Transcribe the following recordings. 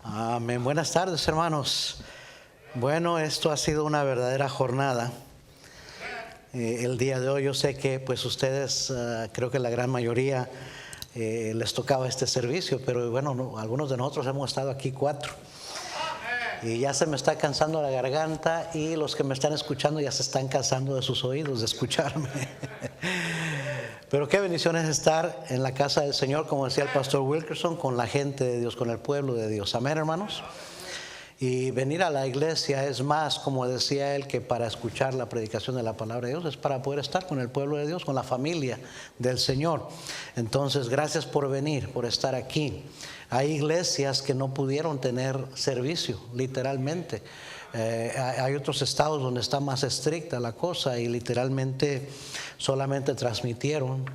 Amén. Buenas tardes, hermanos. Bueno, esto ha sido una verdadera jornada. El día de hoy yo sé que pues ustedes, creo que la gran mayoría les tocaba este servicio, pero bueno, algunos de nosotros hemos estado aquí 4. Y ya se me está cansando la garganta y los que me están escuchando ya se están cansando de sus oídos de escucharme. Pero qué bendición es estar en la casa del Señor, como decía el pastor Wilkerson, con la gente de Dios, con el pueblo de Dios. Amén, hermanos. Y venir a la iglesia es más, como decía él, que para escuchar la predicación de la palabra de Dios, es para poder estar con el pueblo de Dios, con la familia del Señor. Entonces, gracias por venir, por estar aquí. Hay iglesias que no pudieron tener servicio, literalmente. Hay otros estados donde está más estricta la cosa y literalmente solamente transmitieron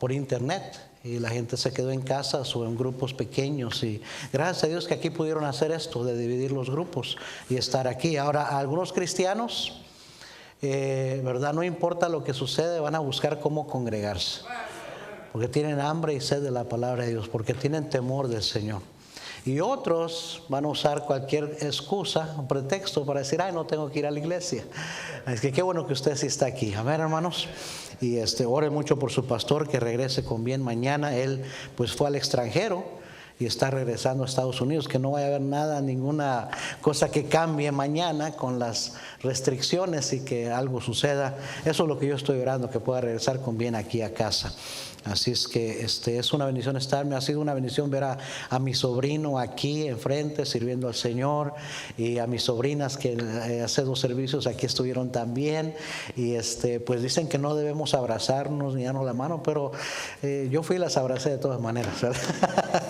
por internet. Y la gente se quedó en casas o en grupos pequeños. Y gracias a Dios que aquí pudieron hacer esto, de dividir los grupos y estar aquí. Ahora, algunos cristianos, ¿verdad? No importa lo que sucede, van a buscar cómo congregarse. Porque tienen hambre y sed de la palabra de Dios, porque tienen temor del Señor. Y otros van a usar cualquier excusa o pretexto para decir, ay, no tengo que ir a la iglesia. Es que qué bueno que usted sí está aquí. Amén, hermanos. Y ore mucho por su pastor, que regrese con bien mañana. Él pues fue al extranjero y está regresando a Estados Unidos. Que no vaya a haber nada, ninguna cosa que cambie mañana con las restricciones y que algo suceda. Eso es lo que yo estoy orando, que pueda regresar con bien aquí a casa. Así es que es una bendición estarme. Ha sido una bendición ver a mi sobrino aquí enfrente sirviendo al Señor, y a mis sobrinas que hace 2 servicios aquí estuvieron también. Y pues dicen que no debemos abrazarnos ni darnos la mano, pero yo fui y las abracé de todas maneras, ¿verdad?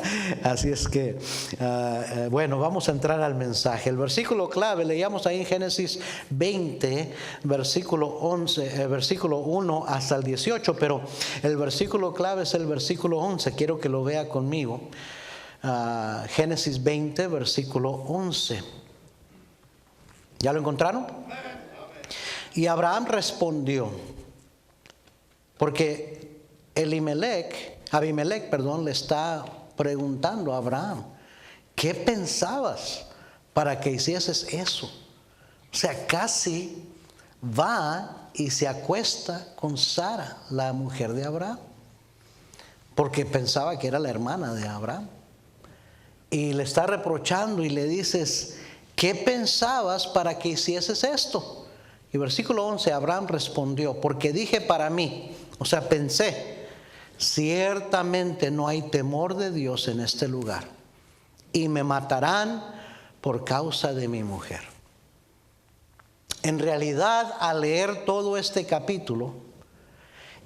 Así es que bueno, vamos a entrar al mensaje. El versículo clave leíamos ahí en Génesis 20, versículo 11, versículo 1 hasta el 18, pero el versículo clave es el versículo 11. Quiero que lo vea conmigo. Génesis 20, versículo 11. ¿Ya lo encontraron? Y Abraham respondió, porque Abimelec, le está preguntando a Abraham, ¿qué pensabas para que hicieses eso? O sea, casi va y se acuesta con Sara, la mujer de Abraham, porque pensaba que era la hermana de Abraham. Y le está reprochando y le dices, ¿qué pensabas para que hicieses esto? Y versículo 11, Abraham respondió, porque dije para mí, o sea, pensé, ciertamente no hay temor de Dios en este lugar, y me matarán por causa de mi mujer. En realidad, al leer todo este capítulo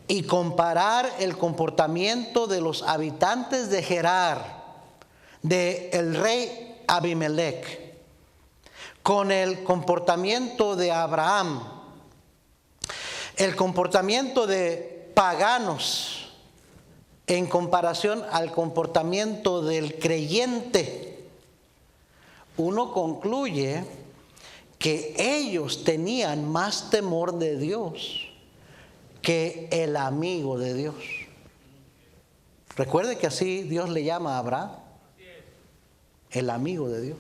y comparar el comportamiento de los habitantes de Gerar, del rey Abimelec, con el comportamiento de Abraham, el comportamiento de paganos en comparación al comportamiento del creyente, uno concluye que ellos tenían más temor de Dios que el amigo de Dios. Recuerde que así Dios le llama a Abraham, el amigo de Dios.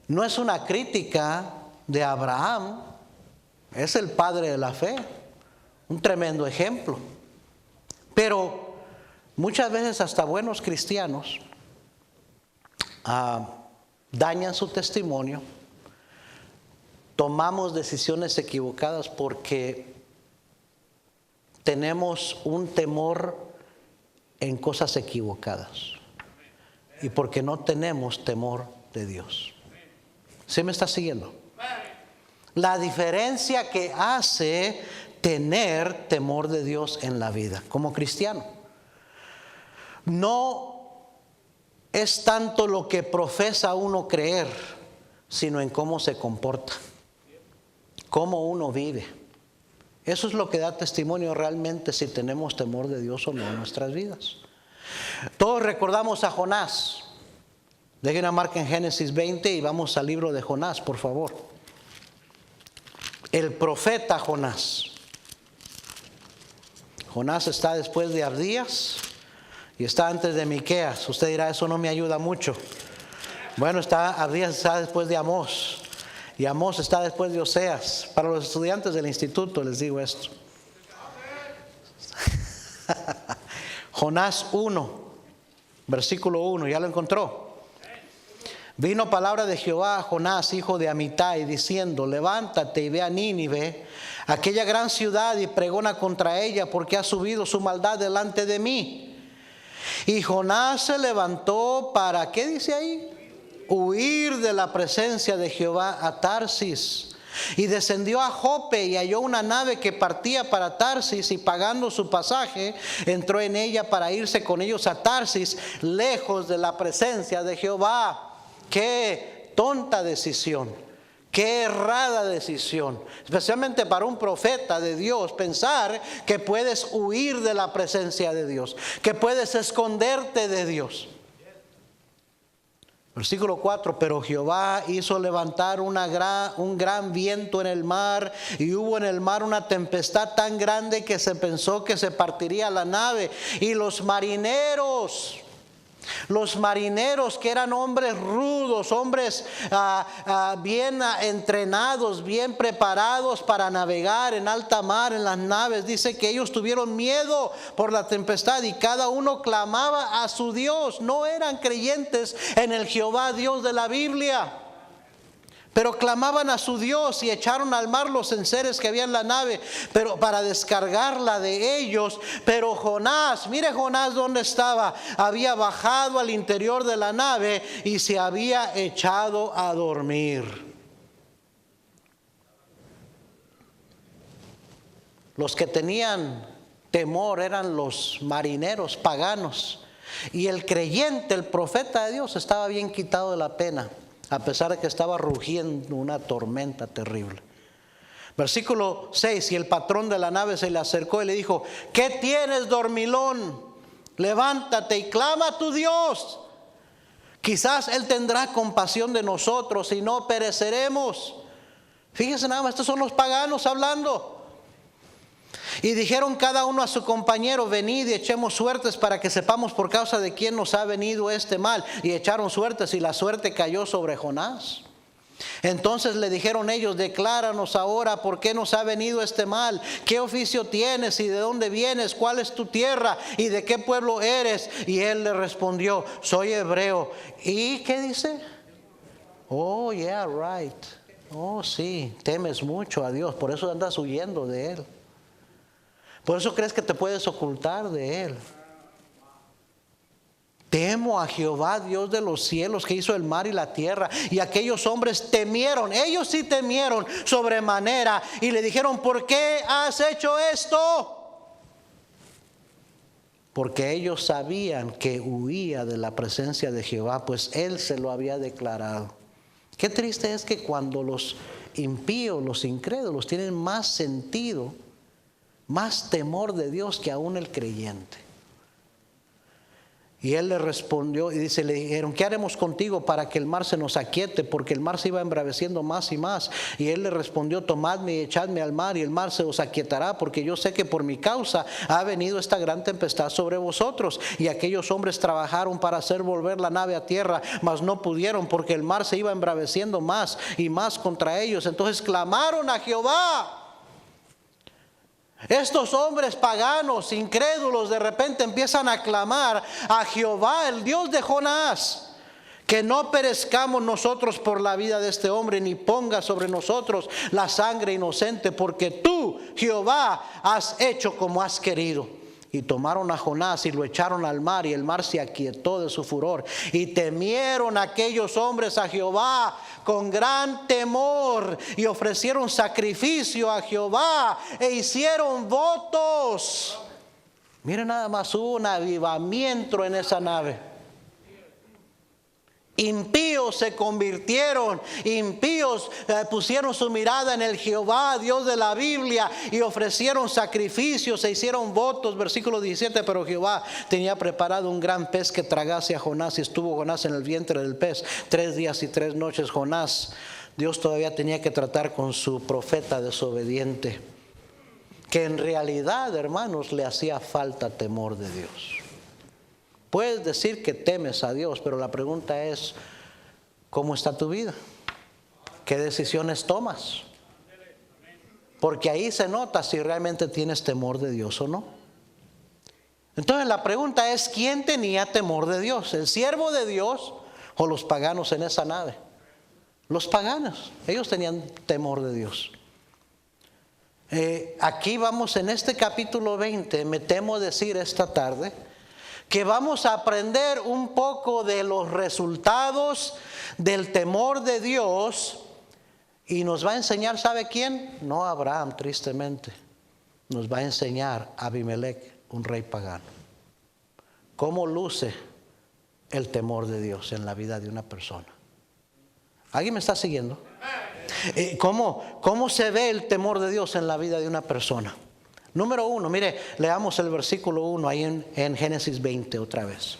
No es una crítica de Abraham, es el padre de la fe, un tremendo ejemplo. Pero muchas veces hasta buenos cristianos dañan su testimonio. Tomamos decisiones equivocadas porque tenemos un temor en cosas equivocadas y porque no tenemos temor de Dios. ¿Sí me está siguiendo? La diferencia que hace tener temor de Dios en la vida como cristiano no es tanto lo que profesa uno creer, sino en cómo se comporta, cómo uno vive. Eso es lo que da testimonio realmente si tenemos temor de Dios o no en nuestras vidas. Todos recordamos a Jonás. Dejen una marca en Génesis 20 y vamos al libro de Jonás, por favor. El profeta Jonás. Jonás está después de Abdías Y está antes de Miqueas. Usted dirá, eso no me ayuda mucho. Bueno, Abdías está después de Amós. Y Amós está después de Oseas. Para los estudiantes del instituto les digo esto. Jonás 1, versículo 1, ¿ya lo encontró? Vino palabra de Jehová a Jonás, hijo de Amitai, diciendo: levántate y ve a Nínive, aquella gran ciudad, y pregona contra ella, porque ha subido su maldad delante de mí. Y Jonás se levantó para, ¿qué dice ahí? Huir de la presencia de Jehová a Tarsis. Y descendió a Jope y halló una nave que partía para Tarsis, y pagando su pasaje entró en ella para irse con ellos a Tarsis, lejos de la presencia de Jehová. Qué tonta decisión, qué errada decisión, especialmente para un profeta de Dios, pensar que puedes huir de la presencia de Dios, que puedes esconderte de Dios. Versículo 4, pero Jehová hizo levantar un gran viento en el mar, y hubo en el mar una tempestad tan grande que se pensó que se partiría la nave. Y los marineros que eran hombres rudos, hombres bien entrenados, bien preparados para navegar en alta mar en las naves, dice que ellos tuvieron miedo por la tempestad, y cada uno clamaba a su Dios. No eran creyentes en el Jehová Dios de la Biblia, pero clamaban a su Dios, y echaron al mar los enseres que había en la nave, pero para descargarla de ellos. Pero Jonás, mire Jonás dónde estaba, había bajado al interior de la nave y se había echado a dormir. Los que tenían temor eran los marineros paganos, y el creyente, el profeta de Dios, estaba bien quitado de la pena, a pesar de que estaba rugiendo una tormenta terrible. Versículo 6, y el patrón de la nave se le acercó y le dijo: ¿qué tienes, dormilón? Levántate y clama a tu Dios. Quizás Él tendrá compasión de nosotros y no pereceremos. Fíjense nada más, estos son los paganos hablando. Y dijeron cada uno a su compañero: venid y echemos suertes para que sepamos por causa de quién nos ha venido este mal. Y echaron suertes, y la suerte cayó sobre Jonás. Entonces le dijeron ellos: decláranos ahora por qué nos ha venido este mal. ¿Qué oficio tienes y de dónde vienes? ¿Cuál es tu tierra y de qué pueblo eres? Y él le respondió: soy hebreo. ¿Y qué dice? Oh, yeah, right. Oh, sí, temes mucho a Dios, por eso andas huyendo de Él. Por eso crees que te puedes ocultar de Él. Temo a Jehová, Dios de los cielos, que hizo el mar y la tierra. Y aquellos hombres temieron, ellos sí temieron sobremanera, y le dijeron: ¿por qué has hecho esto? Porque ellos sabían que huía de la presencia de Jehová, pues Él se lo había declarado. Qué triste es que cuando los impíos, los incrédulos, tienen más sentido, más temor de Dios que aún el creyente. Y él le respondió y dice, le dijeron: ¿qué haremos contigo para que el mar se nos aquiete? Porque el mar se iba embraveciendo más y más. Y él le respondió: tomadme y echadme al mar, y el mar se os aquietará, porque yo sé que por mi causa ha venido esta gran tempestad sobre vosotros. Y aquellos hombres trabajaron para hacer volver la nave a tierra, mas no pudieron, porque el mar se iba embraveciendo más y más contra ellos. Entonces clamaron a Jehová. Estos hombres paganos, incrédulos, de repente empiezan a clamar a Jehová, el Dios de Jonás: que no perezcamos nosotros por la vida de este hombre, ni ponga sobre nosotros la sangre inocente, porque tú, Jehová, has hecho como has querido. Y tomaron a Jonás y lo echaron al mar, y el mar se aquietó de su furor. Y temieron aquellos hombres a Jehová con gran temor, y ofrecieron sacrificio a Jehová e hicieron votos. Miren nada más, hubo un avivamiento en esa nave. Impíos se convirtieron, impíos pusieron su mirada en el Jehová, Dios de la Biblia, y ofrecieron sacrificios, se hicieron votos. Versículo 17, pero Jehová tenía preparado un gran pez que tragase a Jonás, y estuvo Jonás en el vientre del pez 3 días y 3 noches. Jonás, Dios todavía tenía que tratar con su profeta desobediente, que en realidad, hermanos, le hacía falta temor de Dios. Puedes decir que temes a Dios, pero la pregunta es, ¿cómo está tu vida? ¿Qué decisiones tomas? Porque ahí se nota si realmente tienes temor de Dios o no. Entonces la pregunta es, ¿quién tenía temor de Dios? ¿El siervo de Dios o los paganos en esa nave? Los paganos, ellos tenían temor de Dios. Aquí vamos en este capítulo 20, me temo decir esta tarde, que vamos a aprender un poco de los resultados del temor de Dios. Y nos va a enseñar, ¿sabe quién? No Abraham, tristemente. Nos va a enseñar Abimelech, un rey pagano. ¿Cómo luce el temor de Dios en la vida de una persona? ¿Alguien me está siguiendo? ¿Cómo se ve el temor de Dios en la vida de una persona? Número 1, mire, leamos el versículo 1 ahí en Génesis 20 otra vez.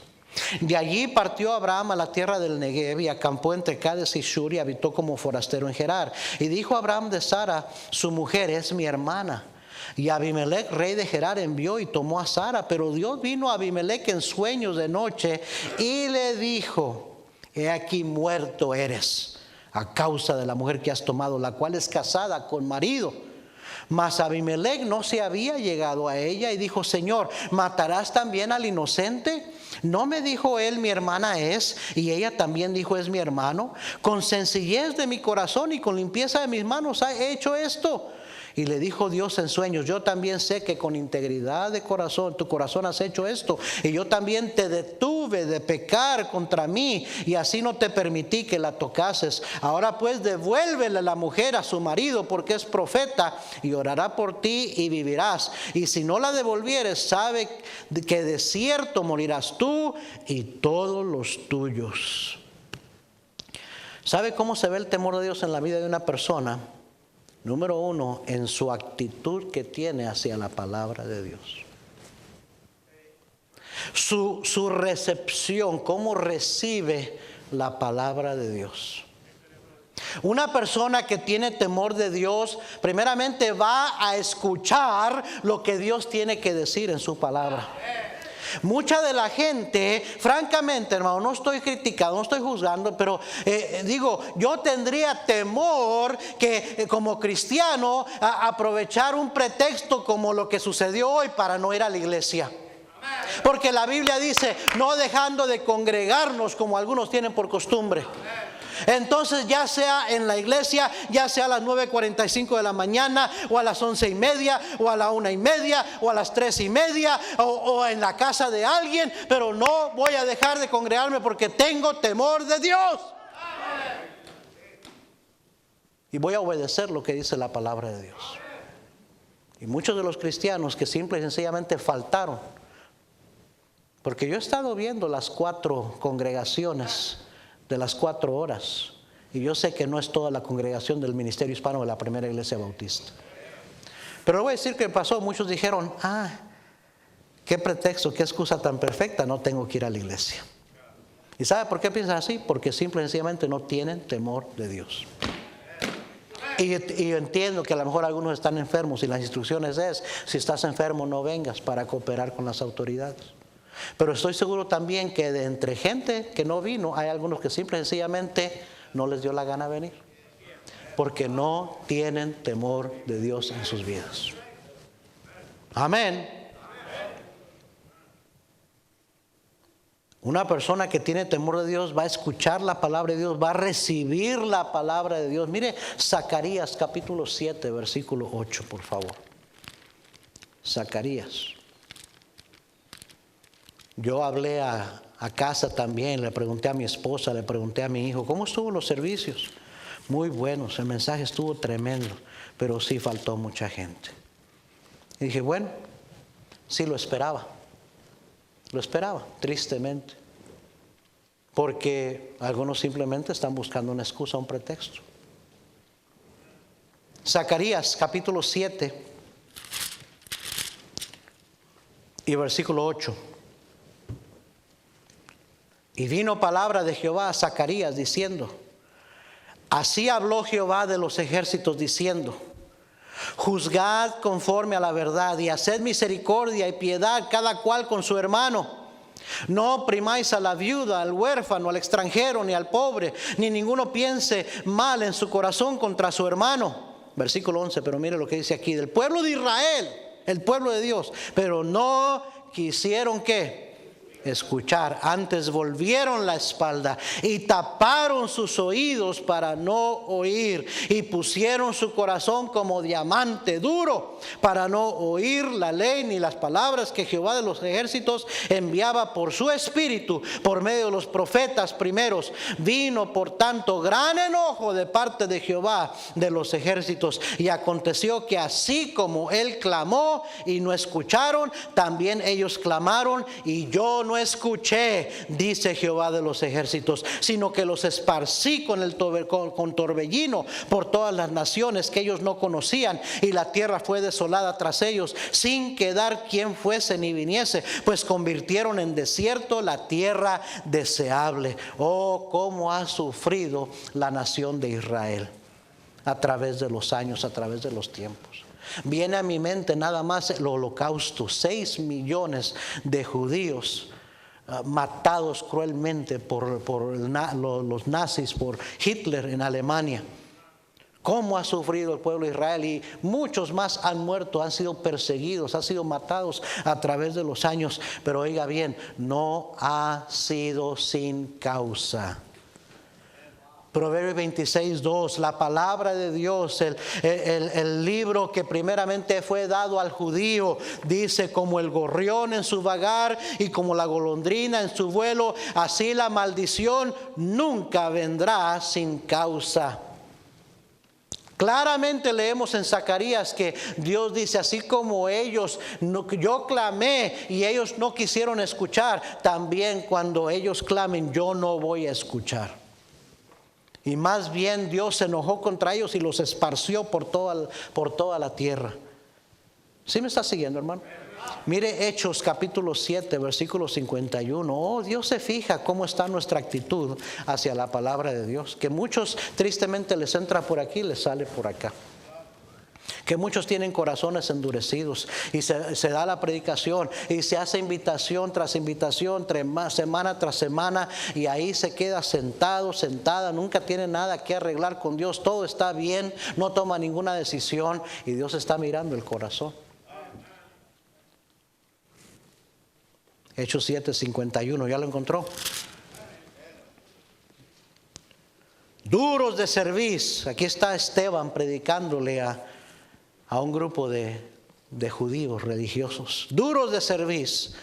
De allí partió Abraham a la tierra del Negev y acampó entre Cades y Shur y habitó como forastero en Gerar. Y dijo Abraham de Sara, su mujer es mi hermana. Y Abimelech, rey de Gerar, envió y tomó a Sara. Pero Dios vino a Abimelech en sueños de noche y le dijo, he aquí muerto eres a causa de la mujer que has tomado, la cual es casada con marido. Mas Abimelech no se había llegado a ella y dijo, Señor, ¿matarás también al inocente? ¿No me dijo él, mi hermana es? Y ella también dijo, es mi hermano. Con sencillez de mi corazón y con limpieza de mis manos he hecho esto. Y le dijo Dios en sueños, yo también sé que con integridad de corazón, tu corazón has hecho esto. Y yo también te detuve de pecar contra mí y así no te permití que la tocases. Ahora pues devuélvele la mujer a su marido porque es profeta y orará por ti y vivirás. Y si no la devolvieres, sabe que de cierto morirás tú y todos los tuyos. ¿Sabe cómo se ve el temor de Dios en la vida de una persona? Número 1, en su actitud que tiene hacia la palabra de Dios. Su recepción, cómo recibe la palabra de Dios. Una persona que tiene temor de Dios, primeramente va a escuchar lo que Dios tiene que decir en su palabra. Mucha de la gente, francamente, hermano, no estoy criticando, no estoy juzgando, pero digo, yo tendría temor que como cristiano aprovechar un pretexto como lo que sucedió hoy para no ir a la iglesia. Porque la Biblia dice, no dejando de congregarnos como algunos tienen por costumbre. Entonces ya sea en la iglesia, ya sea a las 9:45 de la mañana o a las 11:30 o a la 1:30 o a las 3:30 o en la casa de alguien, pero no voy a dejar de congregarme porque tengo temor de Dios. Y voy a obedecer lo que dice la palabra de Dios. Y muchos de los cristianos que simple y sencillamente faltaron, porque yo he estado viendo las 4 congregaciones de las 4 horas. Y yo sé que no es toda la congregación del Ministerio Hispano de la Primera Iglesia Bautista. Pero voy a decir que pasó, muchos dijeron, qué pretexto, qué excusa tan perfecta, no tengo que ir a la iglesia. ¿Y sabe por qué piensan así? Porque simple y sencillamente no tienen temor de Dios. Y yo entiendo que a lo mejor algunos están enfermos y las instrucciones es, si estás enfermo no vengas para cooperar con las autoridades. Pero estoy seguro también que de entre gente que no vino, hay algunos que simple y sencillamente no les dio la gana venir. Porque no tienen temor de Dios en sus vidas. Amén. Una persona que tiene temor de Dios va a escuchar la palabra de Dios, va a recibir la palabra de Dios. Mire Zacarías capítulo 7, versículo 8, por favor. Zacarías. Yo hablé a casa también, le pregunté a mi esposa, le pregunté a mi hijo, ¿cómo estuvo los servicios? Muy buenos, el mensaje estuvo tremendo, pero sí faltó mucha gente. Y dije, bueno, sí lo esperaba, tristemente, porque algunos simplemente están buscando una excusa, un pretexto. Zacarías capítulo 7 y versículo 8. Y vino palabra de Jehová a Zacarías diciendo, así habló Jehová de los ejércitos diciendo, juzgad conforme a la verdad y haced misericordia y piedad cada cual con su hermano. No oprimáis a la viuda, al huérfano, al extranjero, ni al pobre, ni ninguno piense mal en su corazón contra su hermano. Versículo 11, pero mire lo que dice aquí, del pueblo de Israel, el pueblo de Dios, pero no quisieron ¿qué? Escuchar, antes volvieron la espalda y taparon sus oídos para no oír, y pusieron su corazón como diamante duro para no oír la ley ni las palabras que Jehová de los ejércitos enviaba por su espíritu por medio de los profetas primeros. Vino por tanto gran enojo de parte de Jehová de los ejércitos, y aconteció que así como él clamó y no escucharon, también ellos clamaron y yo no escuché, dice Jehová de los ejércitos, sino que los esparcí con torbellino por todas las naciones que ellos no conocían, y la tierra fue desolada tras ellos, sin quedar quien fuese ni viniese, pues convirtieron en desierto la tierra deseable. Oh, cómo ha sufrido la nación de Israel a través de los años, a través de los tiempos. Viene a mi mente nada más el holocausto, 6 millones de judíos matados cruelmente por los nazis, por Hitler en Alemania. Cómo ha sufrido el pueblo de Israel, y muchos más han muerto, han sido perseguidos, han sido matados a través de los años. Pero oiga bien, no ha sido sin causa. Proverbios 26:2, la palabra de Dios, el libro que primeramente fue dado al judío, dice: como el gorrión en su vagar y como la golondrina en su vuelo, así la maldición nunca vendrá sin causa. Claramente leemos en Zacarías que Dios dice: así como ellos, yo clamé y ellos no quisieron escuchar, también cuando ellos clamen yo no voy a escuchar. Y más bien Dios se enojó contra ellos y los esparció por toda la tierra. ¿Sí me está siguiendo, hermano? Mire Hechos capítulo 7 versículo 51. Oh, Dios se fija cómo está nuestra actitud hacia la palabra de Dios, que muchos tristemente les entra por aquí y les sale por acá. Que muchos tienen corazones endurecidos, y se da la predicación y se hace invitación tras invitación, semana tras semana, y ahí se queda sentado, sentada, nunca tiene nada que arreglar con Dios, todo está bien, no toma ninguna decisión, y Dios está mirando el corazón. Hechos 7:51, ¿ya lo encontró? Duros de cerviz. Aquí está Esteban predicándole a un grupo de judíos religiosos. Duros de cerviz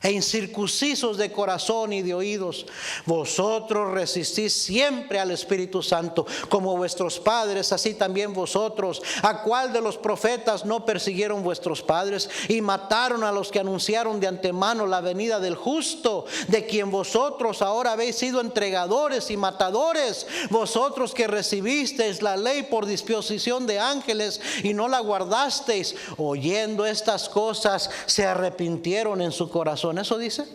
e incircuncisos de corazón y de oídos, vosotros resistís siempre al Espíritu Santo, como vuestros padres, así también vosotros. ¿A cuál de los profetas no persiguieron vuestros padres y mataron a los que anunciaron de antemano la venida del justo, de quien vosotros ahora habéis sido entregadores y matadores? Vosotros que recibisteis la ley por disposición de ángeles y no la guardasteis, oyendo estas cosas se arrepintieron en su corazón. ¿Eso dice?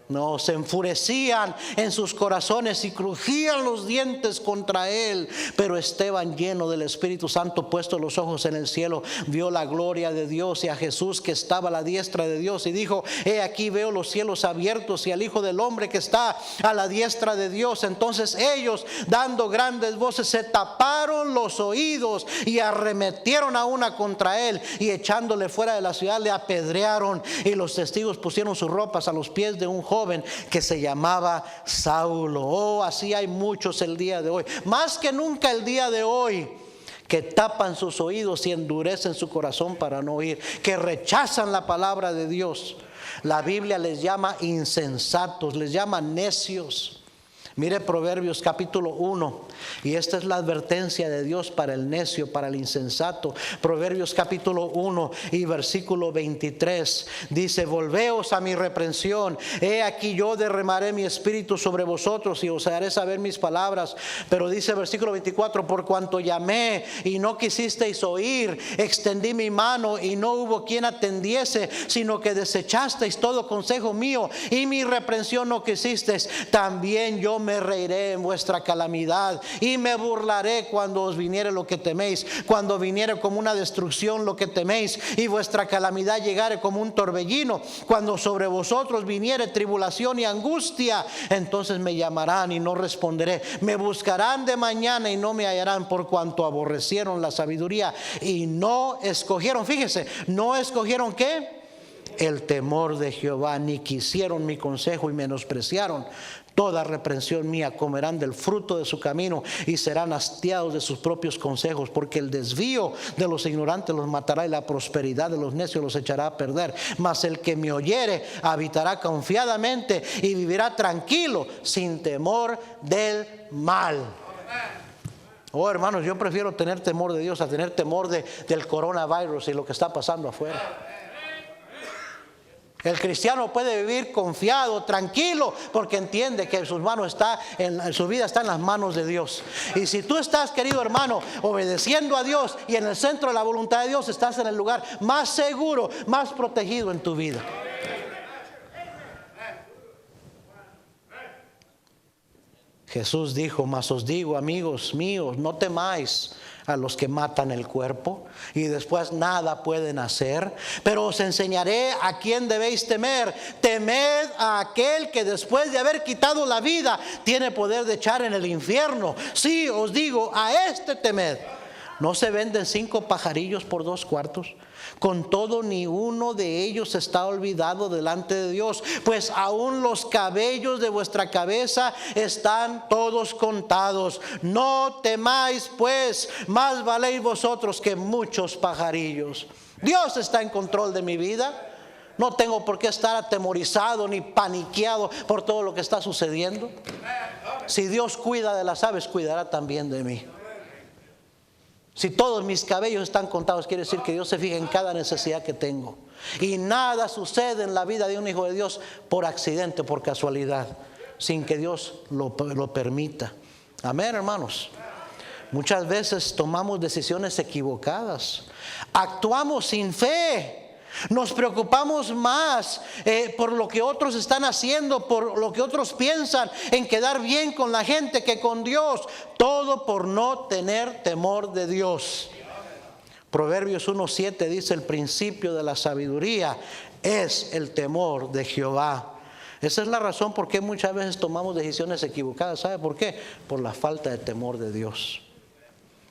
No, se enfurecían en sus corazones y crujían los dientes contra él. Pero Esteban, lleno del Espíritu Santo, puesto los ojos en el cielo, vio la gloria de Dios y a Jesús que estaba a la diestra de Dios, y dijo: he aquí veo los cielos abiertos y al Hijo del Hombre que está a la diestra de Dios. Entonces ellos, dando grandes voces, se taparon los oídos y arremetieron a una contra él, y echándole fuera de la ciudad le apedrearon. Y los testigos pusieron sus ropas a los pies de un joven que se llamaba Saulo. Oh, así hay muchos el día de hoy, más que nunca el día de hoy, que tapan sus oídos y endurecen su corazón para no oír, que rechazan la palabra de Dios. La Biblia les llama insensatos, les llama necios. Mire Proverbios capítulo 1, y esta es la advertencia de Dios para el necio, para el insensato. Proverbios capítulo 1 y versículo 23 dice: volveos a mi reprensión, he aquí yo derramaré mi espíritu sobre vosotros y os haré saber mis palabras. Pero dice versículo 24: por cuanto llamé y no quisisteis oír, extendí mi mano y no hubo quien atendiese, sino que desechasteis todo consejo mío y mi reprensión no quisisteis, también yo me reiré en vuestra calamidad y me burlaré cuando os viniere lo que teméis, cuando viniere como una destrucción lo que teméis y vuestra calamidad llegare como un torbellino, cuando sobre vosotros viniere tribulación y angustia, entonces me llamarán y no responderé, me buscarán de mañana y no me hallarán, por cuanto aborrecieron la sabiduría y no escogieron, fíjese, no escogieron ¿qué? El temor de Jehová, ni quisieron mi consejo y menospreciaron toda reprensión mía. Comerán del fruto de su camino y serán hastiados de sus propios consejos, porque el desvío de los ignorantes los matará y la prosperidad de los necios los echará a perder. Mas el que me oyere habitará confiadamente y vivirá tranquilo sin temor del mal. Oh, hermanos, yo prefiero tener temor de Dios a tener temor del coronavirus y lo que está pasando afuera. El cristiano puede vivir confiado, tranquilo, porque entiende que su vida está en las manos de Dios. Y si tú estás, querido hermano, obedeciendo a Dios y en el centro de la voluntad de Dios, estás en el lugar más seguro, más protegido en tu vida. Jesús dijo: mas os digo, amigos míos, no temáis a los que matan el cuerpo y después nada pueden hacer, pero os enseñaré a quién debéis temer. Temed a aquel que después de haber quitado la vida tiene poder de echar en el infierno. Sí, os digo, a este temed. ¿No se venden 5 pajarillos por 2 cuartos? Con todo, ni uno de ellos está olvidado delante de Dios, pues aún los cabellos de vuestra cabeza están todos contados. No temáis pues, más valéis vosotros que muchos pajarillos. Dios está en control de mi vida. No tengo por qué estar atemorizado ni paniqueado por todo lo que está sucediendo. Si Dios cuida de las aves, cuidará también de mí. Si todos mis cabellos están contados, quiere decir que Dios se fija en cada necesidad que tengo. Y nada sucede en la vida de un hijo de Dios por accidente, por casualidad, sin que Dios lo permita. Amén, hermanos. Muchas veces tomamos decisiones equivocadas. Actuamos sin fe. Nos preocupamos más por lo que otros están haciendo, por lo que otros piensan, en quedar bien con la gente que con Dios. Todo por no tener temor de Dios. Proverbios 1:7 dice: el principio de la sabiduría es el temor de Jehová. Esa es la razón por qué muchas veces tomamos decisiones equivocadas. ¿Sabe por qué? Por la falta de temor de Dios.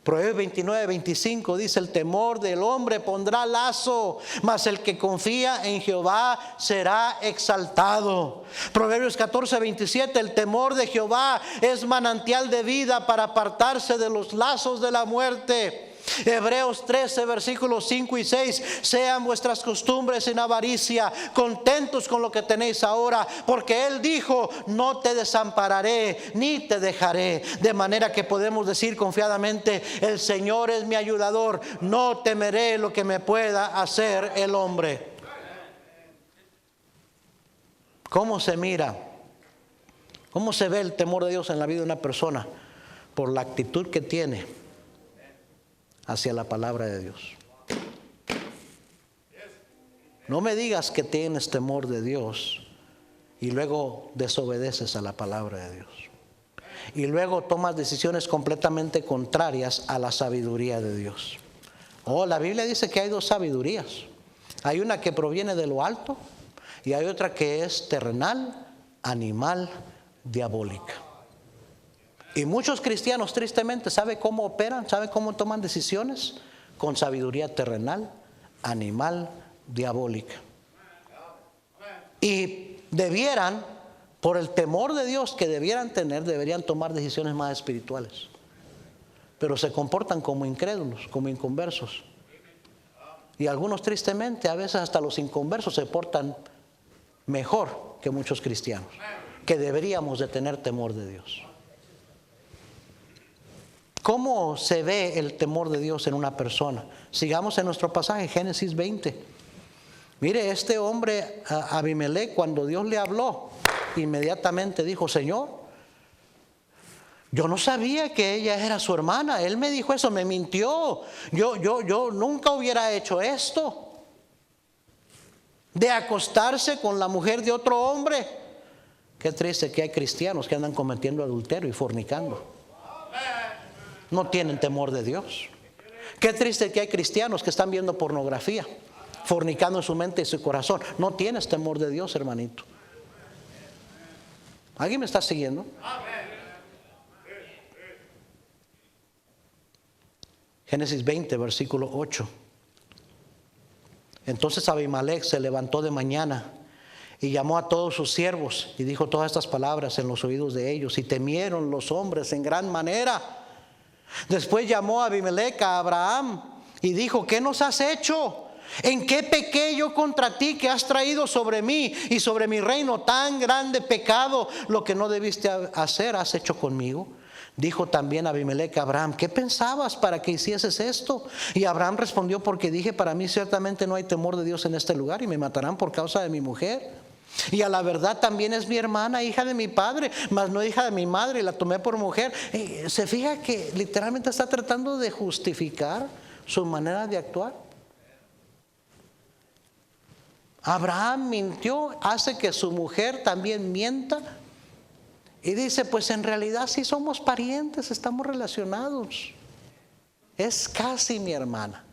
Proverbios 29:25 dice: el temor del hombre pondrá lazo, mas el que confía en Jehová será exaltado. Proverbios 14:27: el temor de Jehová es manantial de vida para apartarse de los lazos de la muerte. Hebreos 13 versículos 5 y 6: sean vuestras costumbres sin avaricia, contentos con lo que tenéis ahora, porque Él dijo: no te desampararé ni te dejaré. De manera que podemos decir confiadamente: el Señor es mi ayudador, no temeré lo que me pueda hacer el hombre. ¿Cómo se mira? ¿Cómo se ve el temor de Dios en la vida de una persona? Por la actitud que tiene hacia la palabra de Dios. No me digas que tienes temor de Dios y luego desobedeces a la palabra de Dios, y luego tomas decisiones completamente contrarias a la sabiduría de Dios. Oh, la Biblia dice que hay 2 sabidurías. Hay una que proviene de lo alto y hay otra que es terrenal, animal, diabólica. Y muchos cristianos tristemente, ¿sabe cómo operan? ¿Sabe cómo toman decisiones? Con sabiduría terrenal, animal, diabólica. Y debieran, por el temor de Dios que debieran tener, deberían tomar decisiones más espirituales. Pero se comportan como incrédulos, como inconversos. Y algunos tristemente, a veces hasta los inconversos se portan mejor que muchos cristianos, que deberíamos de tener temor de Dios. ¿Cómo se ve el temor de Dios en una persona? Sigamos en nuestro pasaje, Génesis 20. Mire, este hombre, Abimelech, cuando Dios le habló, inmediatamente dijo: Señor, yo no sabía que ella era su hermana. Él me dijo eso, me mintió. Yo nunca hubiera hecho esto, de acostarse con la mujer de otro hombre. Qué triste que hay cristianos que andan cometiendo adulterio y fornicando. No tienen temor de Dios. Qué triste que hay cristianos que están viendo pornografía, fornicando en su mente y su corazón. No tienes temor de Dios, hermanito. ¿Alguien me está siguiendo? Génesis 20, versículo 8. Entonces Abimelech se levantó de mañana y llamó a todos sus siervos y dijo todas estas palabras en los oídos de ellos, y temieron los hombres en gran manera. Después llamó a Abimelech a Abraham y dijo: ¿qué nos has hecho? ¿En qué pequé yo contra ti, que has traído sobre mí y sobre mi reino tan grande pecado? Lo que no debiste hacer has hecho conmigo. Dijo también Abimelech a Abraham: ¿qué pensabas para que hicieses esto? Y Abraham respondió: porque dije para mí, ciertamente no hay temor de Dios en este lugar, y me matarán por causa de mi mujer. Y a la verdad también es mi hermana, hija de mi padre, mas no hija de mi madre, y la tomé por mujer. Se fija que literalmente está tratando de justificar su manera de actuar. Abraham mintió, hace que su mujer también mienta. Y dice: pues en realidad sí somos parientes, estamos relacionados. Es casi mi hermana.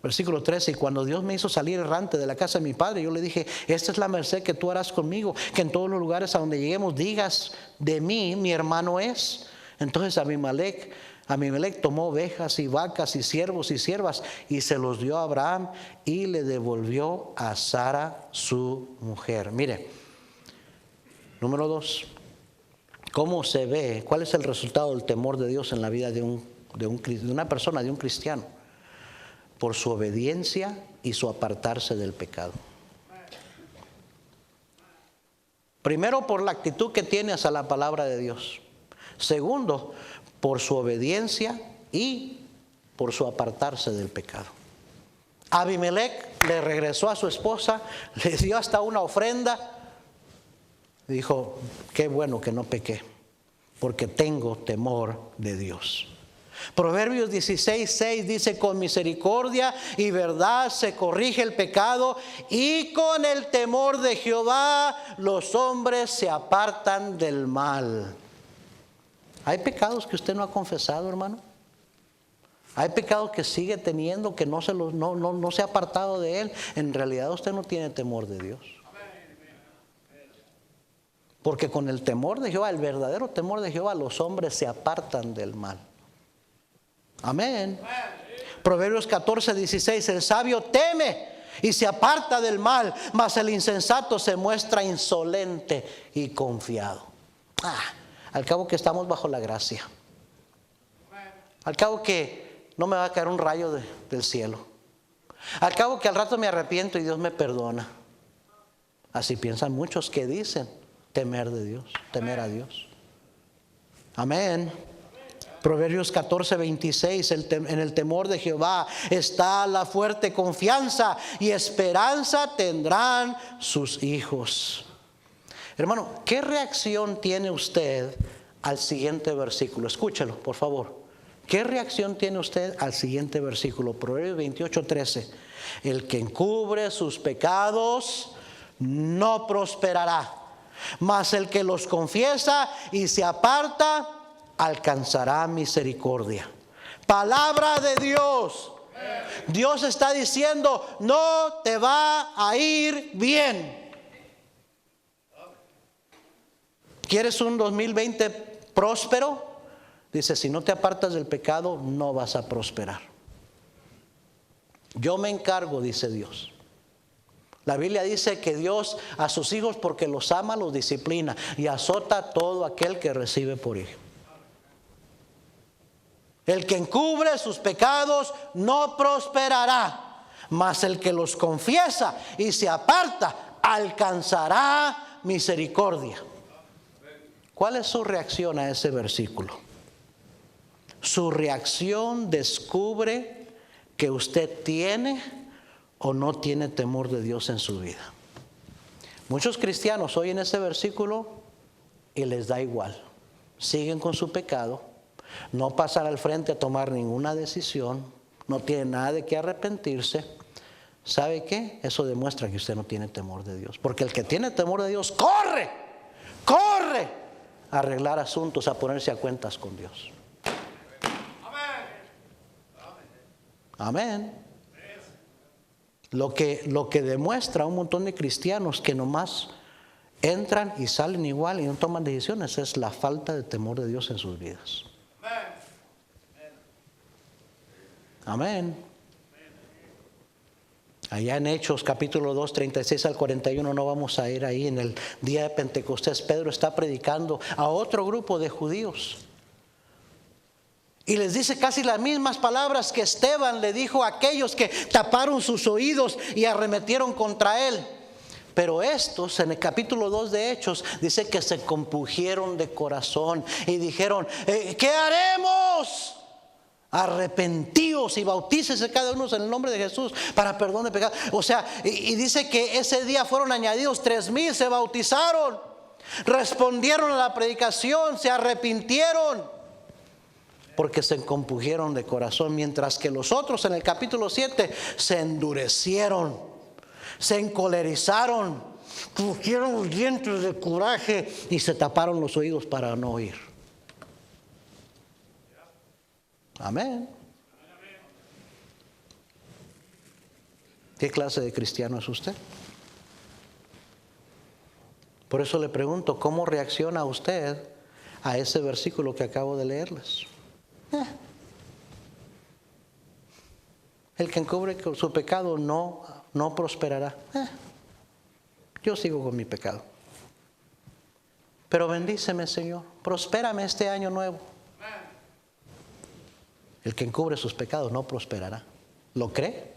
Versículo 13: y cuando Dios me hizo salir errante de la casa de mi padre, yo le dije: esta es la merced que tú harás conmigo, que en todos los lugares a donde lleguemos digas de mí, mi hermano es. Entonces Abimelech tomó ovejas y vacas y siervos y siervas y se los dio a Abraham, y le devolvió a Sara su mujer. Mire, número 2, ¿cómo se ve? ¿Cuál es el resultado del temor de Dios en la vida de una persona, de un cristiano? Por su obediencia y su apartarse del pecado. Primero, por la actitud que tiene hacia la palabra de Dios. Segundo, por su obediencia y por su apartarse del pecado. Abimelech le regresó a su esposa, le dio hasta una ofrenda. Dijo: qué bueno que no pequé, porque tengo temor de Dios. Proverbios 16:6 dice: con misericordia y verdad se corrige el pecado, y con el temor de Jehová los hombres se apartan del mal. ¿Hay pecados que usted no ha confesado, hermano? ¿Hay pecados que sigue teniendo, que no se ha apartado de él? En realidad usted no tiene temor de Dios. Porque con el temor de Jehová, el verdadero temor de Jehová, los hombres se apartan del mal. Amén. Proverbios 14:16: el sabio teme y se aparta del mal, mas el insensato se muestra insolente y confiado. Al cabo que estamos bajo la gracia. Al cabo que no me va a caer un rayo del cielo. Al cabo que al rato me arrepiento y Dios me perdona. Así piensan muchos que dicen temer de Dios, temer a Dios. Amén. Proverbios 14:26: en el temor de Jehová está la fuerte confianza, y esperanza tendrán sus hijos. Hermano, ¿qué reacción tiene usted al siguiente versículo? Escúchelo, por favor. ¿Qué reacción tiene usted al siguiente versículo? Proverbios 28:13: el que encubre sus pecados no prosperará, mas el que los confiesa y se aparta alcanzará misericordia. Palabra de Dios. Dios está diciendo: no te va a ir bien. ¿Quieres un 2020 próspero? Dice: si no te apartas del pecado, no vas a prosperar. Yo me encargo, dice Dios. La Biblia dice que Dios a sus hijos, porque los ama, los disciplina y azota a todo aquel que recibe por hijo. El que encubre sus pecados no prosperará, mas el que los confiesa y se aparta alcanzará misericordia. ¿Cuál es su reacción a ese versículo? Su reacción descubre que usted tiene o no tiene temor de Dios en su vida. Muchos cristianos oyen ese versículo y les da igual. Siguen con su pecado, no pasan al frente a tomar ninguna decisión, no tienen nada de qué arrepentirse, ¿sabe qué? Eso demuestra que usted no tiene temor de Dios. Porque el que tiene temor de Dios corre a arreglar asuntos, a ponerse a cuentas con Dios. Amén. Lo que demuestra un montón de cristianos que nomás entran y salen igual y no toman decisiones es la falta de temor de Dios en sus vidas. Amén. Allá en Hechos capítulo 2, 36 al 41, no vamos a ir ahí. En el día de Pentecostés, Pedro está predicando a otro grupo de judíos. Y les dice casi las mismas palabras que Esteban le dijo a aquellos que taparon sus oídos y arremetieron contra él. Pero estos, en el capítulo 2 de Hechos, dice que se compungieron de corazón y dijeron, ¿qué haremos? Arrepentíos y bautícese cada uno en el nombre de Jesús para perdón de pecados. O sea, y dice que ese día fueron añadidos 3,000, se bautizaron, respondieron a la predicación, se arrepintieron, porque se compungieron de corazón, mientras que los otros en el capítulo 7 se endurecieron, se encolerizaron, pusieron los dientes de coraje y se taparon los oídos para no oír. Amén. ¿Qué clase de cristiano es usted? Por eso le pregunto, ¿cómo reacciona usted a ese versículo que acabo de leerles? El que encubre su pecado no prosperará. Yo sigo con mi pecado. Pero bendíceme, Señor, prospérame este año nuevo. El que encubre sus pecados no prosperará. ¿Lo cree?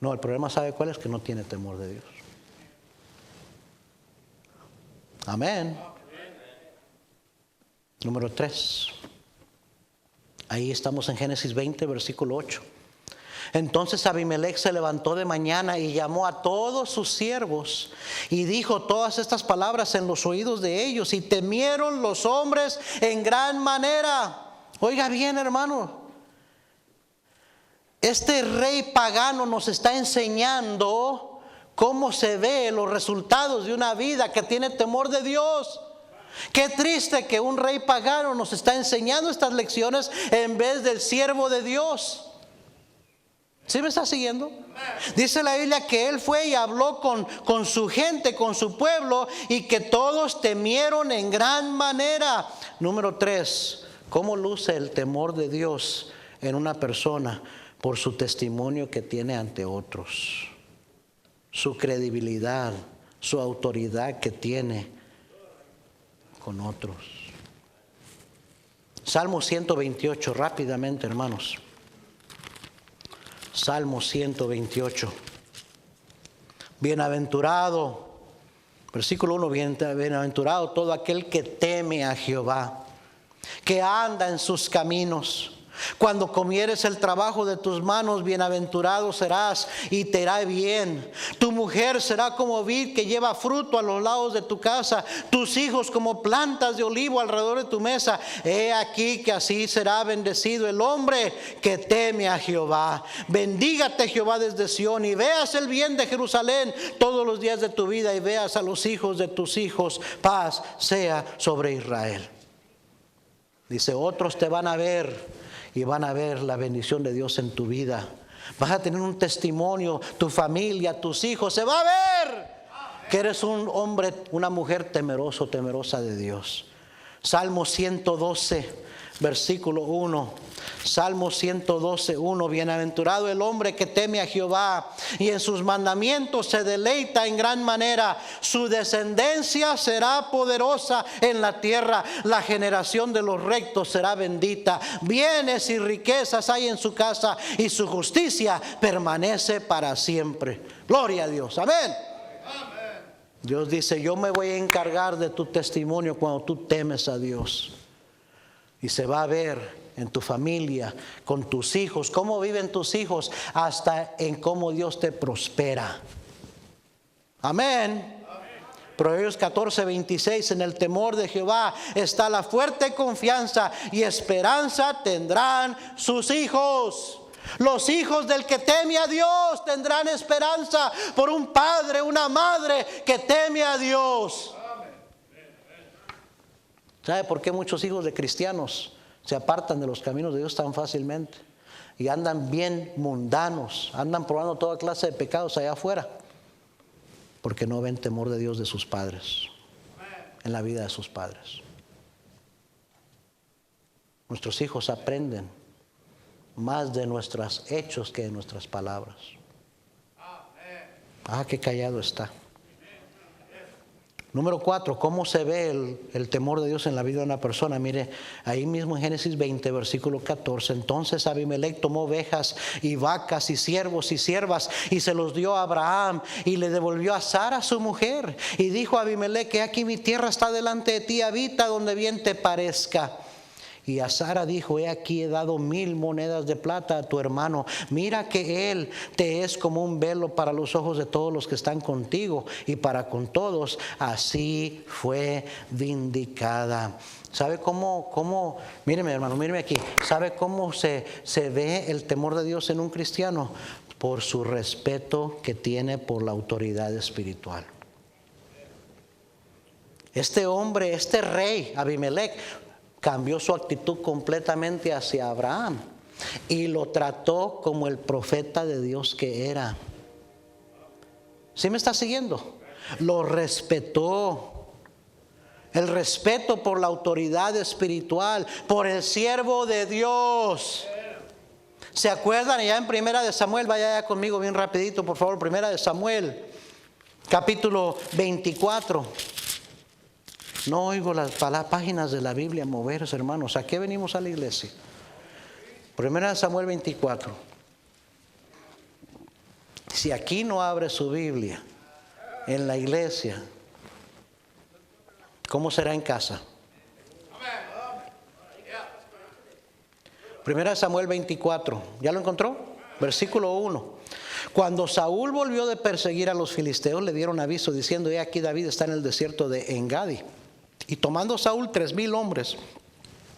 No, el problema, ¿sabe cuál es? Que no tiene temor de Dios. Amén. Número 3. Ahí estamos en Génesis 20, versículo 8. Entonces Abimelech se levantó de mañana y llamó a todos sus siervos y dijo todas estas palabras en los oídos de ellos, y temieron los hombres en gran manera. Oiga bien, hermano, este rey pagano nos está enseñando cómo se ve los resultados de una vida que tiene temor de Dios. Qué triste que un rey pagano nos está enseñando estas lecciones en vez del siervo de Dios. ¿Sí me está siguiendo? Dice la Biblia que él fue y habló con su gente, con su pueblo, y que todos temieron en gran manera. Número 3, ¿cómo luce el temor de Dios en una persona? Por su testimonio que tiene ante otros, su credibilidad, su autoridad que tiene con otros. Salmo 128, rápidamente, hermanos. Salmo 128. Bienaventurado, versículo 1, bienaventurado todo aquel que teme a Jehová, que anda en sus caminos. Cuando comieres el trabajo de tus manos, bienaventurado serás y te irá bien. Tu mujer será como vid que lleva fruto a los lados de tu casa, tus hijos como plantas de olivo alrededor de tu mesa. He aquí que así será bendecido el hombre que teme a Jehová. Bendígate Jehová desde Sión, y veas el bien de Jerusalén todos los días de tu vida, y veas a los hijos de tus hijos. Paz sea sobre Israel. Dice, otros te van a ver y van a ver la bendición de Dios en tu vida. Vas a tener un testimonio, tu familia, tus hijos. Se va a ver que eres un hombre, una mujer temerosa de Dios. Salmo 112, versículo 1. Salmo 112, 1. Bienaventurado el hombre que teme a Jehová y en sus mandamientos se deleita en gran manera. Su descendencia será poderosa en la tierra. La generación de los rectos será bendita. Bienes y riquezas hay en su casa, y su justicia permanece para siempre. Gloria a Dios. Amén. Dios dice, yo me voy a encargar de tu testimonio cuando tú temes a Dios. Y se va a ver en tu familia, con tus hijos, cómo viven tus hijos, hasta en cómo Dios te prospera. Amén. Proverbios 14, 26, en el temor de Jehová está la fuerte confianza, y esperanza tendrán sus hijos. Los hijos del que teme a Dios tendrán esperanza por un padre, una madre que teme a Dios. ¿Sabe por qué muchos hijos de cristianos se apartan de los caminos de Dios tan fácilmente? Y andan bien mundanos, andan probando toda clase de pecados allá afuera. Porque no ven temor de Dios de sus padres, en la vida de sus padres. Nuestros hijos aprenden más de nuestros hechos que de nuestras palabras. Ah, qué callado está. Número 4, ¿cómo se ve el temor de Dios en la vida de una persona? Mire, ahí mismo en Génesis 20, versículo 14. Entonces Abimelech tomó ovejas y vacas y siervos y siervas y se los dio a Abraham y le devolvió a Sara su mujer. Y dijo a Abimelech: he aquí mi tierra está delante de ti, habita donde bien te parezca. Y a Sara dijo: he aquí he dado 1000 monedas de plata a tu hermano. Mira que él te es como un velo para los ojos de todos los que están contigo y para con todos. Así fue vindicada. ¿Sabe cómo? Míreme, hermano, míreme aquí. ¿Sabe cómo se ve el temor de Dios en un cristiano? Por su respeto que tiene por la autoridad espiritual. Este hombre, este rey, Abimelech, cambió su actitud completamente hacia Abraham y lo trató como el profeta de Dios que era. ¿Sí me está siguiendo? Lo respetó. El respeto por la autoridad espiritual, por el siervo de Dios. ¿Se acuerdan? Ya en Primera de Samuel, vaya ya conmigo bien rapidito, por favor. Primera de Samuel, capítulo 24. No oigo las páginas de la Biblia moverse, hermanos. ¿A qué venimos a la iglesia? Primera de Samuel 24. Si aquí no abre su Biblia en la iglesia, ¿cómo será en casa? Primera de Samuel 24. ¿Ya lo encontró? Versículo 1. Cuando Saúl volvió de perseguir a los filisteos, le dieron aviso diciendo: he aquí David está en el desierto de Engadi. Y tomando Saúl 3000 hombres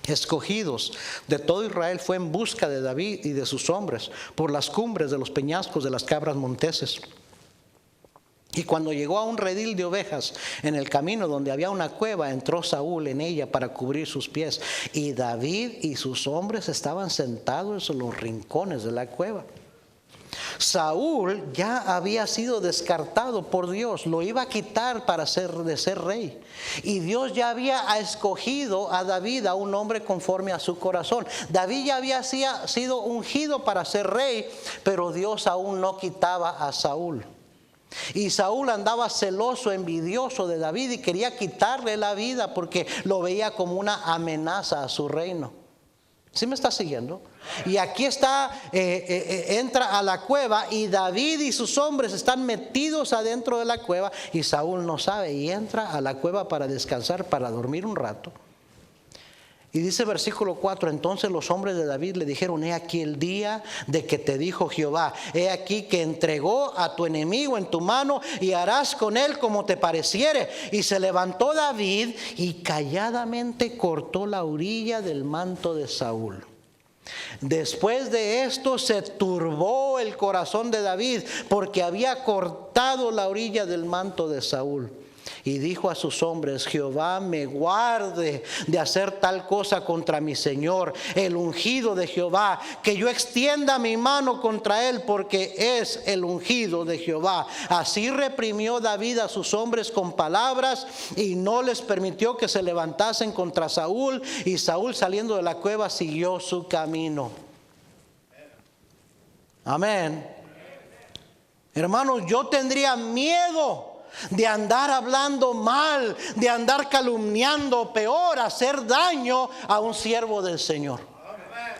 escogidos de todo Israel, fue en busca de David y de sus hombres por las cumbres de los peñascos de las cabras monteses. Y cuando llegó a un redil de ovejas en el camino donde había una cueva, entró Saúl en ella para cubrir sus pies. Y David y sus hombres estaban sentados en los rincones de la cueva. Saúl ya había sido descartado por Dios, lo iba a quitar de ser rey. Y Dios ya había escogido a David, a un hombre conforme a su corazón. David ya había sido ungido para ser rey, pero Dios aún no quitaba a Saúl. Y Saúl andaba celoso, envidioso de David y quería quitarle la vida porque lo veía como una amenaza a su reino. ¿Sí me está siguiendo? Y aquí está, entra a la cueva y David y sus hombres están metidos adentro de la cueva y Saúl no sabe y entra a la cueva para descansar, para dormir un rato. Y dice versículo 4, entonces los hombres de David le dijeron: he aquí el día de que te dijo Jehová, he aquí que entregó a tu enemigo en tu mano y harás con él como te pareciere. Y se levantó David y calladamente cortó la orilla del manto de Saúl. Después de esto se turbó el corazón de David porque había cortado la orilla del manto de Saúl. Y dijo a sus hombres: Jehová me guarde de hacer tal cosa contra mi señor, el ungido de Jehová, que yo extienda mi mano contra él, porque es el ungido de Jehová. Así reprimió David a sus hombres con palabras y no les permitió que se levantasen contra Saúl. Y Saúl, saliendo de la cueva, siguió su camino. Amén. Hermanos, yo tendría miedo de andar hablando mal, de andar calumniando, peor, hacer daño a un siervo del Señor.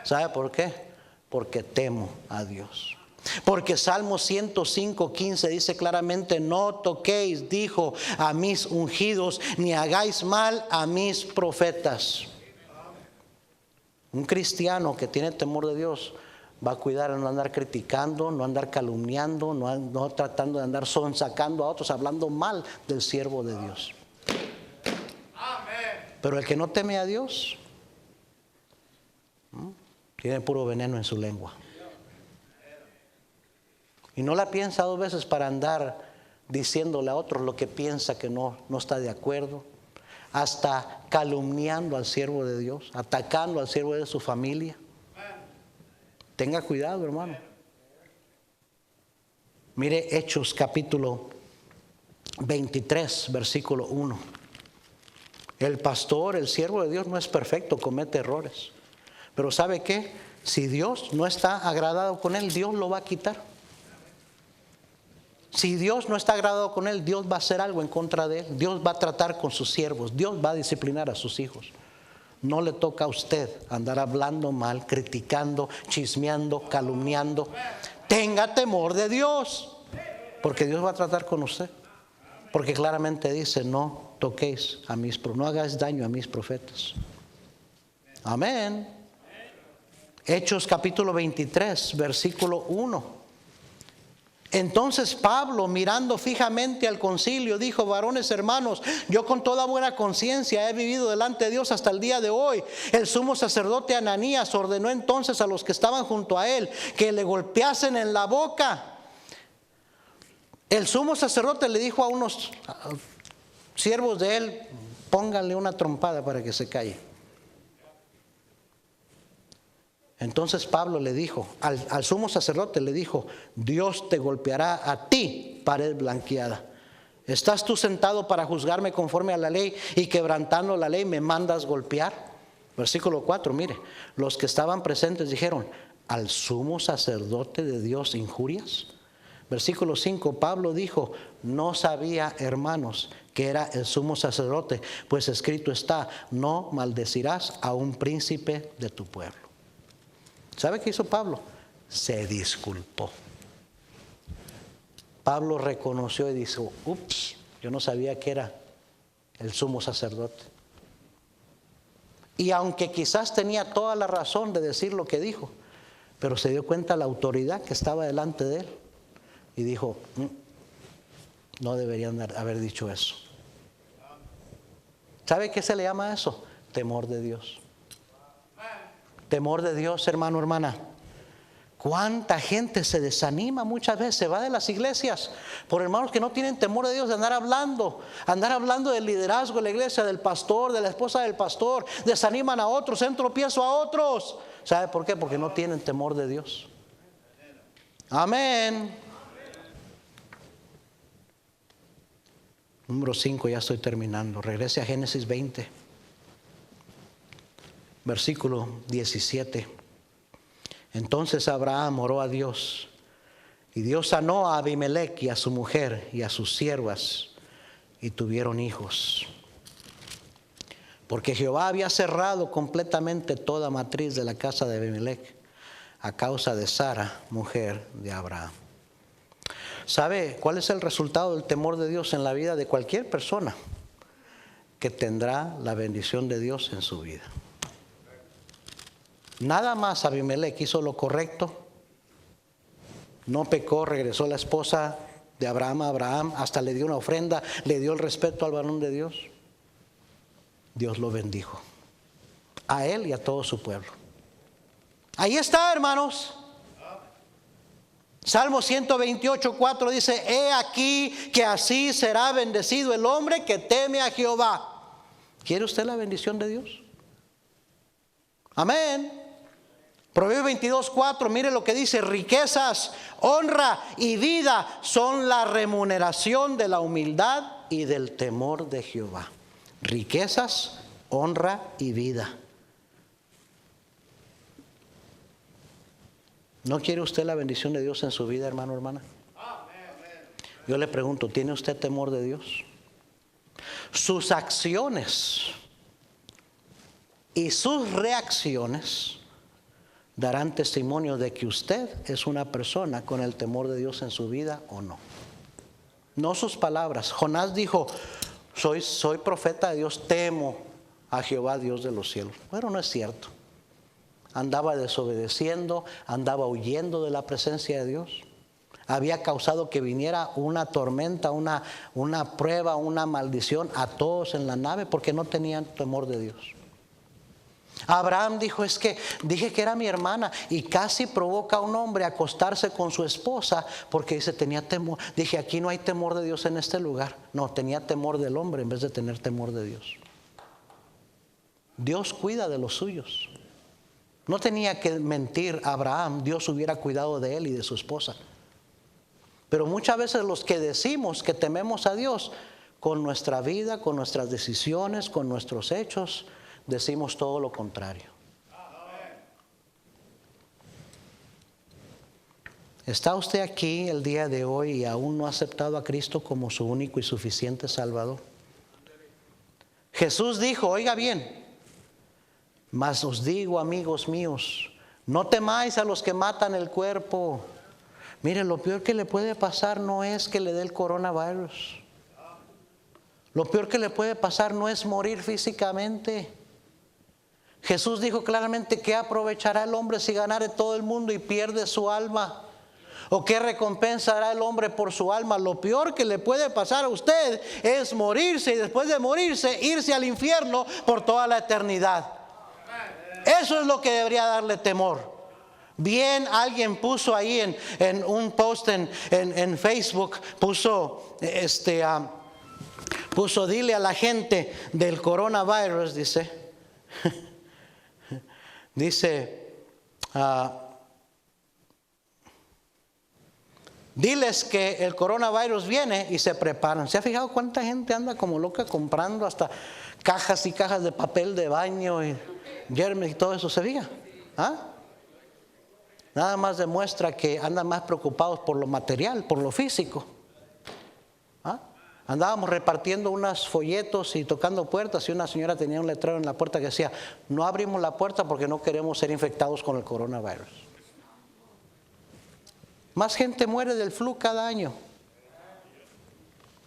¿Sabe por qué? Porque temo a Dios. Porque Salmo 105:15 dice claramente: no toquéis, dijo, a mis ungidos, ni hagáis mal a mis profetas. Un cristiano que tiene temor de Dios va a cuidar a no andar criticando, no andar calumniando, no tratando de andar sonsacando a otros, hablando mal del siervo de Dios. Pero el que no teme a Dios tiene puro veneno en su lengua. Y no la piensa dos veces para andar diciéndole a otros lo que piensa que no está de acuerdo, hasta calumniando al siervo de Dios, atacando al siervo de su familia. Tenga cuidado, hermano. Mire Hechos capítulo 23, versículo 1. El pastor, el siervo de Dios no es perfecto, comete errores. Pero ¿sabe qué? Si Dios no está agradado con él, Dios lo va a quitar. Si Dios no está agradado con él, Dios va a hacer algo en contra de él. Dios va a tratar con sus siervos. Dios va a disciplinar a sus hijos. No le toca a usted andar hablando mal, criticando, chismeando, calumniando. Tenga temor de Dios, porque Dios va a tratar con usted. Porque claramente dice, no toquéis a no hagáis daño a mis profetas. Amén. Hechos capítulo 23, versículo 1. Entonces Pablo, mirando fijamente al concilio, dijo: varones hermanos, yo con toda buena conciencia he vivido delante de Dios hasta el día de hoy. El sumo sacerdote Ananías ordenó entonces a los que estaban junto a él que le golpeasen en la boca. El sumo sacerdote le dijo a unos siervos de él: pónganle una trompada para que se calle. Entonces Pablo le dijo, al sumo sacerdote le dijo: Dios te golpeará a ti, pared blanqueada. ¿Estás tú sentado para juzgarme conforme a la ley y quebrantando la ley me mandas golpear? Versículo 4, mire, los que estaban presentes dijeron: ¿al sumo sacerdote de Dios injurias? Versículo 5, Pablo dijo: no sabía, hermanos, que era el sumo sacerdote, pues escrito está: no maldecirás a un príncipe de tu pueblo. ¿Sabe qué hizo Pablo? Se disculpó. Pablo reconoció y dijo: ups, yo no sabía que era el sumo sacerdote. Y aunque quizás tenía toda la razón de decir lo que dijo, pero se dio cuenta la autoridad que estaba delante de él y dijo: no deberían haber dicho eso. ¿Sabe qué se le llama eso? Temor de Dios. Temor de Dios, hermano, hermana. ¿Cuánta gente se desanima muchas veces? Se va de las iglesias por hermanos que no tienen temor de Dios, de andar hablando del liderazgo de la iglesia, del pastor, de la esposa del pastor. Desaniman a otros, en tropiezo a otros. ¿Sabe por qué? Porque no tienen temor de Dios. Amén. Número 5, ya estoy terminando. Regrese a Génesis 20. Versículo 17. Entonces Abraham oró a Dios, y Dios sanó a Abimelech y a su mujer y a sus siervas, y tuvieron hijos. Porque Jehová había cerrado completamente toda matriz de la casa de Abimelech a causa de Sara, mujer de Abraham. ¿Sabe cuál es el resultado del temor de Dios en la vida de cualquier persona? Que tendrá la bendición de Dios en su vida. Nada más Abimelech hizo lo correcto, no pecó, regresó la esposa de Abraham a Abraham, hasta le dio una ofrenda, le dio el respeto al varón de Dios. Dios lo bendijo, a él y a todo su pueblo. Ahí está, hermanos. Salmo 128:4 dice: he aquí que así será bendecido el hombre que teme a Jehová. ¿Quiere usted la bendición de Dios? Amén. Proverbios 22:4, mire lo que dice: riquezas, honra y vida son la remuneración de la humildad y del temor de Jehová. Riquezas, honra y vida. ¿No quiere usted la bendición de Dios en su vida, hermano, hermana? Yo le pregunto, ¿tiene usted temor de Dios? Sus acciones y sus reacciones darán testimonio de que usted es una persona con el temor de Dios en su vida o no. No sus palabras. Jonás dijo: soy profeta de Dios, temo a Jehová, Dios de los cielos. Bueno, no es cierto. Andaba desobedeciendo, andaba huyendo de la presencia de Dios. Había causado que viniera una tormenta, una prueba, una maldición a todos en la nave porque no tenían temor de Dios. Abraham dijo, es que dije que era mi hermana, y casi provoca a un hombre a acostarse con su esposa porque dice, tenía temor. Dije, aquí no hay temor de Dios en este lugar. No, tenía temor del hombre en vez de tener temor de Dios. Dios cuida de los suyos. No tenía que mentir Abraham, Dios hubiera cuidado de él y de su esposa. Pero muchas veces los que decimos que tememos a Dios, con nuestra vida, con nuestras decisiones, con nuestros hechos, decimos todo lo contrario. ¿Está usted aquí el día de hoy y aún no ha aceptado a Cristo como su único y suficiente Salvador? Jesús dijo, oiga bien, mas os digo, amigos míos, no temáis a los que matan el cuerpo. Mire, lo peor que le puede pasar no es que le dé el coronavirus. Lo peor que le puede pasar no es morir físicamente. Jesús dijo claramente, ¿qué aprovechará el hombre si ganare todo el mundo y pierde su alma? ¿O qué recompensa hará el hombre por su alma? Lo peor que le puede pasar a usted es morirse y después de morirse irse al infierno por toda la eternidad. Eso es lo que debería darle temor. Bien, alguien puso ahí en un post en Facebook, puso dile a la gente del coronavirus, dice. Dice, diles que el coronavirus viene y se preparan. ¿Se ha fijado cuánta gente anda como loca comprando hasta cajas y cajas de papel de baño y germes y todo eso? ¿Se fija? Nada más demuestra que andan más preocupados por lo material, por lo físico. Andábamos repartiendo unos folletos y tocando puertas y una señora tenía un letrero en la puerta que decía, no abrimos la puerta porque no queremos ser infectados con el coronavirus. Más gente muere del flu cada año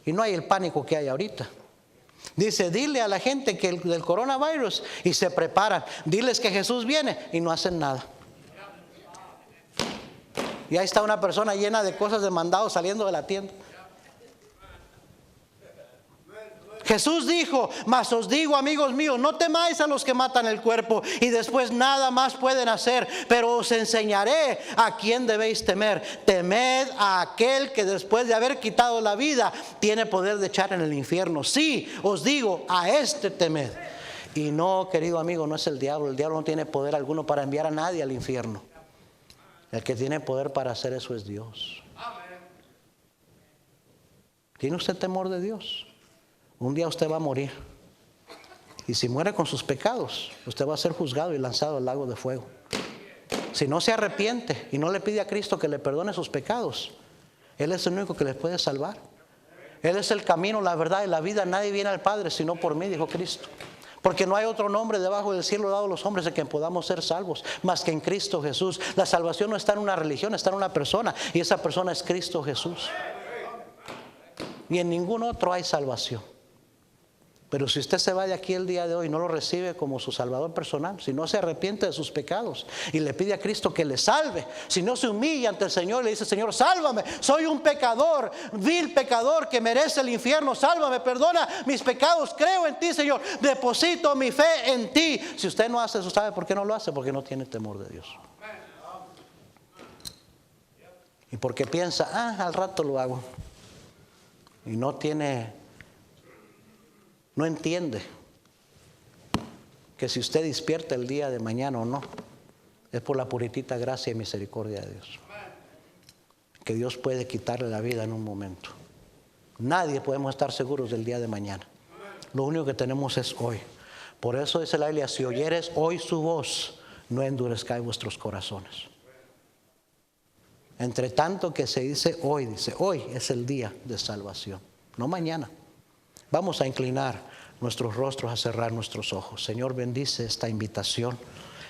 y no hay el pánico que hay ahorita. Dice, dile a la gente que del coronavirus y se preparan. Diles que Jesús viene y no hacen nada. Y ahí está una persona llena de cosas de mandado saliendo de la tienda. Jesús dijo, mas os digo, amigos míos, no temáis a los que matan el cuerpo y después nada más pueden hacer, pero os enseñaré a quién debéis temer. Temed a aquel que después de haber quitado la vida tiene poder de echar en el infierno. Sí, os digo, a este temed. Y no, querido amigo, no es el diablo no tiene poder alguno para enviar a nadie al infierno. El que tiene poder para hacer eso es Dios. ¿Tiene usted temor de Dios? Un día usted va a morir. Y si muere con sus pecados, usted va a ser juzgado y lanzado al lago de fuego. Si no se arrepiente y no le pide a Cristo que le perdone sus pecados, Él es el único que les puede salvar. Él es el camino, la verdad y la vida. Nadie viene al Padre sino por mí, dijo Cristo. Porque no hay otro nombre debajo del cielo dado a los hombres en que podamos ser salvos más que en Cristo Jesús. La salvación no está en una religión, está en una persona, y esa persona es Cristo Jesús. Y en ningún otro hay salvación. Pero si usted se va de aquí el día de hoy y no lo recibe como su salvador personal, si no se arrepiente de sus pecados y le pide a Cristo que le salve, si no se humilla ante el Señor y le dice, Señor, sálvame, soy un pecador, vil pecador que merece el infierno, sálvame, perdona mis pecados, creo en ti, Señor, deposito mi fe en ti. Si usted no hace eso, ¿sabe por qué no lo hace? Porque no tiene temor de Dios. Y porque piensa, al rato lo hago. Y no entiende que si usted despierta el día de mañana o no, es por la puritita gracia y misericordia de Dios. Que Dios puede quitarle la vida en un momento. Nadie podemos estar seguros del día de mañana. Lo único que tenemos es hoy. Por eso dice la Biblia, si oyeres hoy su voz, no endurezcáis vuestros corazones. Entre tanto que se dice hoy es el día de salvación, no mañana. Vamos a inclinar nuestros rostros, a cerrar nuestros ojos. Señor, bendice esta invitación.